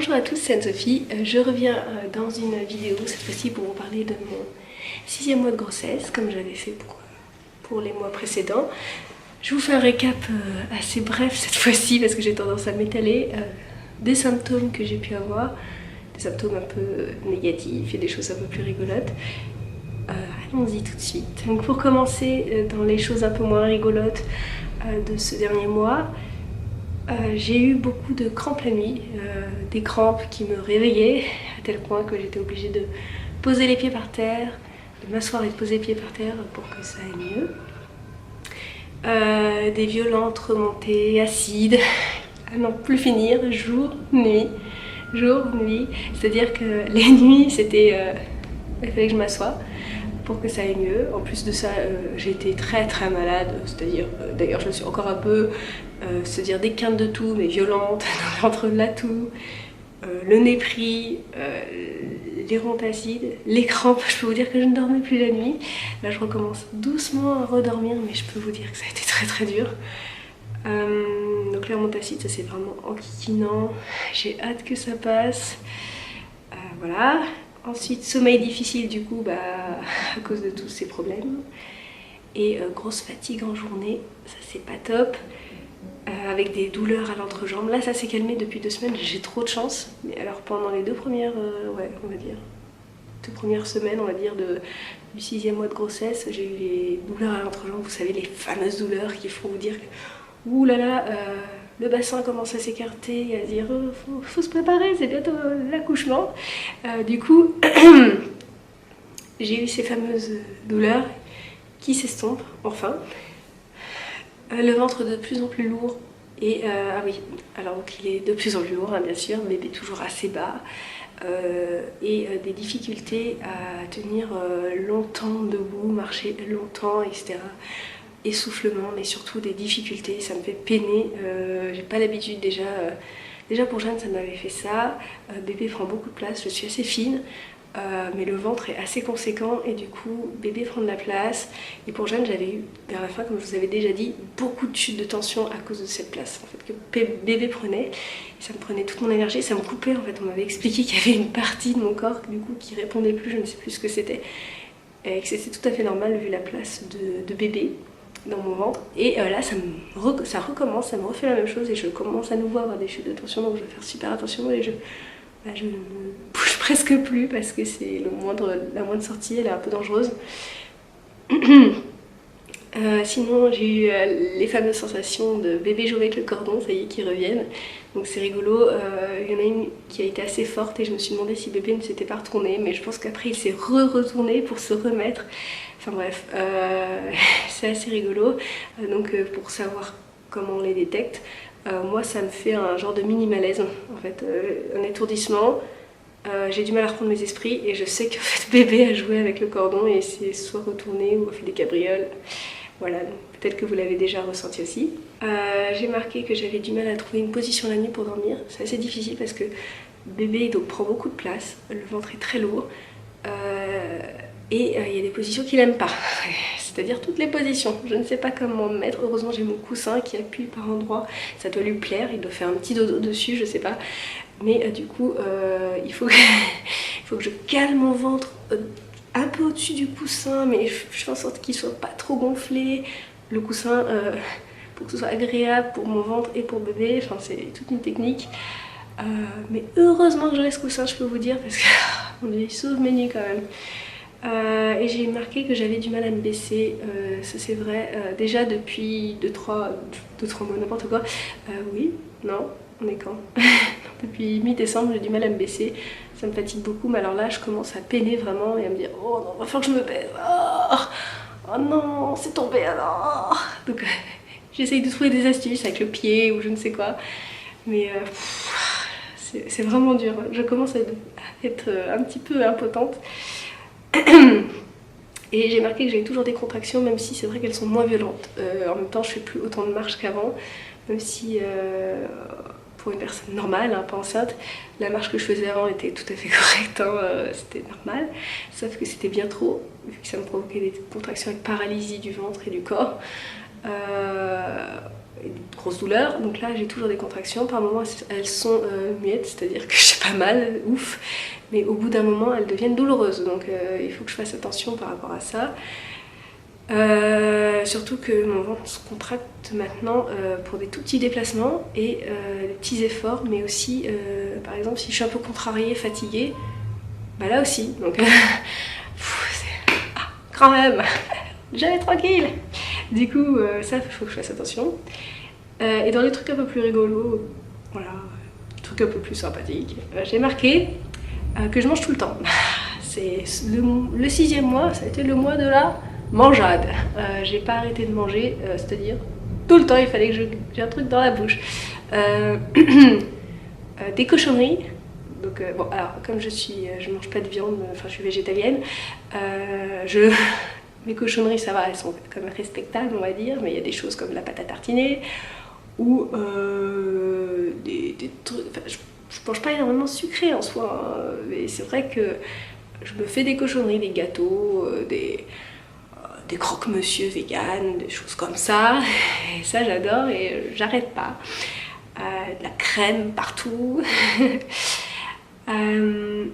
Bonjour à tous, c'est Anne-Sophie. Je reviens dans une vidéo, cette fois-ci pour vous parler de mon 6e mois de grossesse, comme j'avais fait pour les mois précédents. Je vous fais un récap assez bref cette fois-ci, parce que j'ai tendance à m'étaler des symptômes que j'ai pu avoir, des symptômes un peu négatifs et des choses un peu plus rigolotes. Allons-y tout de suite. Donc pour commencer, dans les choses un peu moins rigolotes de ce dernier mois, j'ai eu beaucoup de crampes la nuit, des crampes qui me réveillaient à tel point que j'étais obligée de poser les pieds par terre, de m'asseoir et de poser les pieds par terre pour que ça aille mieux. Des violentes remontées acides, à n'en plus finir, jour, nuit, c'est-à-dire que les nuits c'était, il fallait que je m'assoie pour que ça aille mieux. En plus de ça, j'ai été très malade, c'est-à-dire, d'ailleurs je le suis encore un peu, c'est-à-dire des quintes de toux, mais violentes, dans le ventre de la toux, le nez pris, les rondes acides, les crampes. Je peux vous dire que je ne dormais plus la nuit. Là je recommence doucement à redormir, mais je peux vous dire que ça a été très dur. Donc les remontes acides, ça c'est vraiment enquiquinant, j'ai hâte que ça passe. Voilà. Ensuite, sommeil difficile du coup, à cause de tous ces problèmes. Et grosse fatigue en journée, ça c'est pas top. Avec des douleurs à l'entrejambe. Là ça s'est calmé depuis 2 semaines, j'ai trop de chance. Mais alors pendant les 2 premières, on va dire, 2 premières semaines, on va dire, du 6e mois de grossesse, j'ai eu les douleurs à l'entrejambe. Vous savez, les fameuses douleurs qui font vous dire que ouh là là, le bassin commence à s'écarter et à dire faut se préparer, c'est bientôt l'accouchement. Du coup, j'ai eu ces fameuses douleurs qui s'estompent enfin. Le ventre de plus en plus lourd. Et ah oui, alors donc il est de plus en plus lourd, hein, bien sûr, bébé toujours assez bas. Et des difficultés à tenir longtemps debout, marcher longtemps, etc. Essoufflement, mais surtout des difficultés, ça me fait peiner. J'ai pas l'habitude déjà. Déjà pour Jeanne, ça m'avait fait ça. Bébé prend beaucoup de place, je suis assez fine. Mais le ventre est assez conséquent et du coup bébé prend de la place. Et pour Jeanne, j'avais eu vers la fin, comme je vous avais déjà dit, beaucoup de chutes de tension à cause de cette place en fait, que bébé prenait. Ça me prenait toute mon énergie, ça me coupait en fait. On m'avait expliqué qu'il y avait une partie de mon corps du coup qui répondait plus, je ne sais plus ce que c'était, et que c'était tout à fait normal vu la place de bébé dans mon ventre. Et là ça recommence, ça me refait la même chose et je commence à nouveau à avoir des chutes de tension, donc je vais faire super attention et je ne bouge presque plus parce que c'est la moindre sortie, elle est un peu dangereuse. Sinon j'ai eu les fameuses sensations de bébé jouer avec le cordon, ça y est, qui reviennent. Donc c'est rigolo, il y en a une qui a été assez forte et je me suis demandé si bébé ne s'était pas retourné, mais je pense qu'après il s'est retourné pour se remettre. Enfin bref, c'est assez rigolo. Donc pour savoir comment on les détecte, moi ça me fait un genre de mini malaise en fait, un étourdissement. J'ai du mal à reprendre mes esprits et je sais que en fait, bébé a joué avec le cordon et s'est soit retourné ou a fait des cabrioles. Voilà, peut-être que vous l'avez déjà ressenti aussi. J'ai marqué que j'avais du mal à trouver une position la nuit pour dormir. C'est assez difficile parce que bébé donc, prend beaucoup de place, le ventre est très lourd. Et il y a des positions qu'il n'aime pas, c'est-à-dire toutes les positions. Je ne sais pas comment me mettre. Heureusement j'ai mon coussin qui appuie par endroits, ça doit lui plaire, il doit faire un petit dodo dessus, je sais pas. Mais du coup il faut que je cale mon ventre un peu au-dessus du coussin, mais je fais en sorte qu'il soit pas trop gonflé. Le coussin pour que ce soit agréable pour mon ventre et pour bébé, enfin c'est toute une technique. Mais heureusement que j'aurai ce coussin, je peux vous dire, parce que il sauve mes nuits quand même. Et j'ai remarqué que j'avais du mal à me baisser, ça c'est vrai, déjà depuis 2-3 mois, n'importe quoi. Oui, non, on est quand depuis mi-décembre, j'ai du mal à me baisser, ça me fatigue beaucoup, mais alors là je commence à peiner vraiment et à me dire oh non, va falloir que je me baisse, oh non, c'est tombé alors. Donc j'essaye de trouver des astuces avec le pied ou je ne sais quoi, mais c'est vraiment dur, je commence à être un petit peu impotente. Et j'ai marqué que j'avais toujours des contractions, même si c'est vrai qu'elles sont moins violentes. En même temps, je fais plus autant de marches qu'avant, même si pour une personne normale, hein, pas enceinte, la marche que je faisais avant était tout à fait correcte, hein, c'était normal. Sauf que c'était bien trop, vu que ça me provoquait des contractions avec paralysie du ventre et du corps. des grosses douleurs. Donc là j'ai toujours des contractions, par moments elles sont muettes, c'est-à-dire que j'ai pas mal, ouf, mais au bout d'un moment elles deviennent douloureuses, donc il faut que je fasse attention par rapport à ça. Surtout que mon ventre se contracte maintenant pour des tout petits déplacements et des petits efforts, mais aussi par exemple si je suis un peu contrariée, fatiguée, bah là aussi, donc quand même, jamais tranquille. Du coup ça il faut que je fasse attention. Et dans les trucs un peu plus rigolos, voilà, trucs un peu plus sympathiques, j'ai marqué que je mange tout le temps. C'est le 6e mois, ça a été le mois de la mangeade. J'ai pas arrêté de manger, c'est-à-dire tout le temps il fallait que j'ai un truc dans la bouche. Des cochonneries. Donc bon, alors comme je mange pas de viande, enfin je suis végétalienne, mes cochonneries ça va, elles sont quand même respectables on va dire, mais il y a des choses comme la pâte à tartiner ou des trucs, enfin, je mange pas énormément sucré en soi, hein, mais c'est vrai que je me fais des cochonneries, des gâteaux, des croque-monsieur vegan, des choses comme ça, et ça j'adore et j'arrête pas. De la crème partout.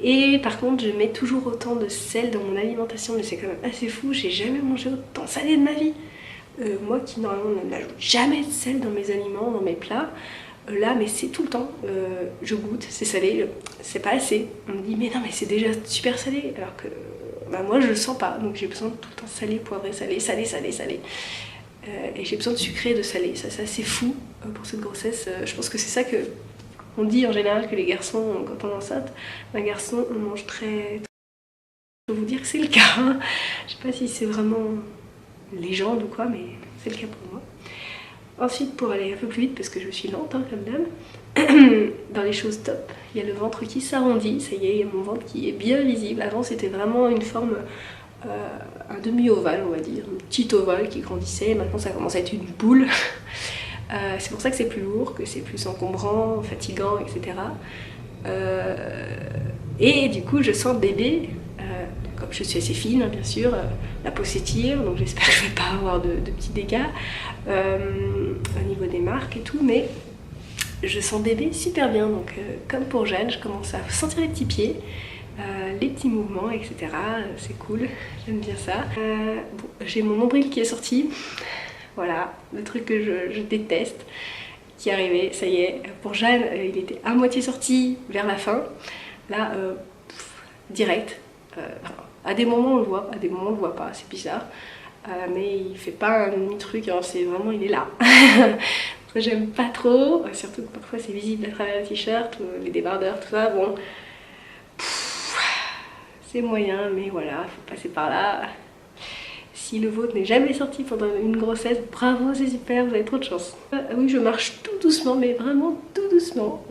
Et par contre je mets toujours autant de sel dans mon alimentation, mais c'est quand même assez fou, j'ai jamais mangé autant salé de ma vie. Moi qui normalement n'ajoute jamais de sel dans mes aliments, dans mes plats, là mais c'est tout le temps, je goûte, c'est salé, c'est pas assez. On me dit mais non mais c'est déjà super salé, alors que bah, moi je le sens pas, donc j'ai besoin de tout le temps salé, poivré, salé, salé, salé, salé. Et j'ai besoin de sucré et de salé, ça c'est assez fou pour cette grossesse. Je pense que c'est ça que on dit en général que les garçons, quand on est enceinte, un garçon on mange très... Je peux vous dire que c'est le cas, hein. Je sais pas si c'est vraiment légende ou quoi, mais c'est le cas pour moi. Ensuite, pour aller un peu plus vite, parce que je suis lente hein, comme dame, dans les choses top, il y a le ventre qui s'arrondit, ça y est, il y a mon ventre qui est bien visible. Avant c'était vraiment une forme, un demi-ovale on va dire, une petite ovale qui grandissait, maintenant ça commence à être une boule. C'est pour ça que c'est plus lourd, que c'est plus encombrant, fatigant, etc. Et du coup je sens le bébé, comme je suis assez fine hein, bien sûr, la peau s'étire, donc j'espère que je ne vais pas avoir de petits dégâts au niveau des marques et tout, mais je sens bébé super bien, donc comme pour Jeanne, je commence à sentir les petits pieds, les petits mouvements, etc. C'est cool, j'aime bien ça. Bon, j'ai mon nombril qui est sorti, voilà, le truc que je déteste, qui est arrivé, ça y est. Pour Jeanne, il était à moitié sorti vers la fin, là, direct. À des moments on le voit, à des moments on le voit pas, c'est bizarre. Mais il fait pas un demi-truc, hein, c'est vraiment, il est là. J'aime pas trop, surtout que parfois c'est visible à travers le t-shirt, les débardeurs, tout ça, bon. C'est moyen, mais voilà, faut passer par là. Si le vôtre n'est jamais sorti pendant une grossesse, bravo, c'est super, vous avez trop de chance. Oui, je marche tout doucement, mais vraiment tout doucement.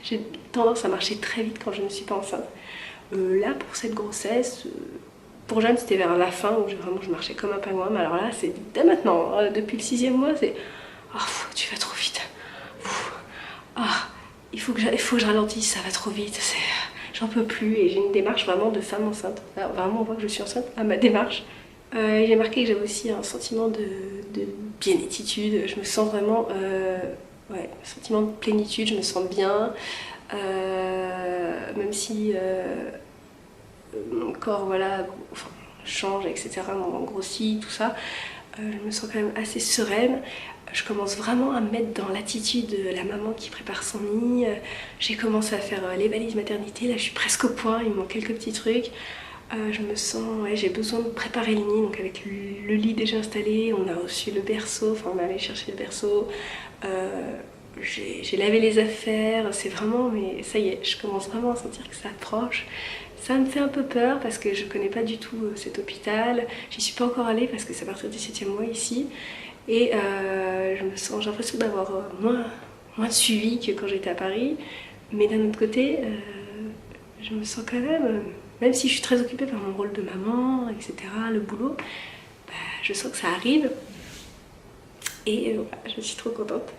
J'ai tendance à marcher très vite quand je ne suis pas enceinte. Là, pour cette grossesse, pour Jeanne, c'était vers la fin où je marchais comme un pingouin, mais alors là, c'est dès maintenant. Depuis le 6e mois, c'est... Oh, tu vas trop vite. Il faut que je ralentisse, ça va trop vite. J'en peux plus et j'ai une démarche vraiment de femme enceinte. Alors, vraiment, on voit que je suis enceinte à ma démarche. J'ai remarqué que j'avais aussi un sentiment de bien-étitude. Je me sens vraiment... ouais, un sentiment de plénitude, je me sens bien. Même si mon corps voilà, enfin, change, etc., mon ventre grossit, tout ça, je me sens quand même assez sereine. Je commence vraiment à me mettre dans l'attitude de la maman qui prépare son nid. J'ai commencé à faire les valises maternité, là je suis presque au point, il me manque quelques petits trucs. Je me sens, ouais, j'ai besoin de préparer le nid, donc avec le lit déjà installé, on a reçu le berceau, enfin on est allé chercher le berceau. J'ai lavé les affaires, c'est vraiment, mais ça y est, je commence vraiment à sentir que ça approche. Ça me fait un peu peur parce que je connais pas du tout cet hôpital, j'y suis pas encore allée parce que c'est à partir du 7e mois ici. Et j'ai l'impression d'avoir moins de suivi que quand j'étais à Paris. Mais d'un autre côté, je me sens quand même si je suis très occupée par mon rôle de maman, etc., le boulot, bah, je sens que ça arrive. Et voilà, je suis trop contente.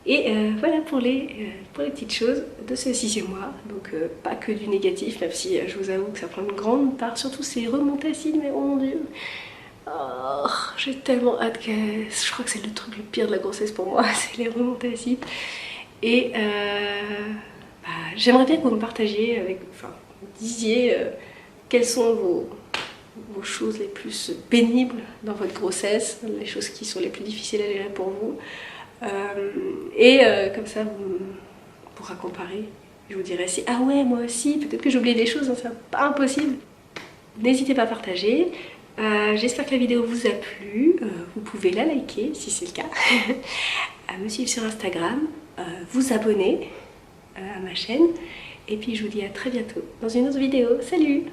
Et voilà pour les petites choses de ce 6e mois. Donc pas que du négatif, même si je vous avoue que ça prend une grande part, surtout ces remontées acides, mais oh mon dieu. Oh, j'ai tellement hâte que... Je crois que c'est le truc le pire de la grossesse pour moi, c'est les remontées acides. Et j'aimerais bien que vous me partagiez avec... Enfin, vous disiez quelles sont vos choses les plus pénibles dans votre grossesse, les choses qui sont les plus difficiles à gérer pour vous. Comme ça, vous pourra comparer. Je vous dirai si, ah ouais, moi aussi, peut-être que j'ai oublié des choses, hein, c'est pas impossible. N'hésitez pas à partager. J'espère que la vidéo vous a plu. Vous pouvez la liker si c'est le cas, à me suivre sur Instagram, vous abonner à ma chaîne. Et puis je vous dis à très bientôt dans une autre vidéo. Salut!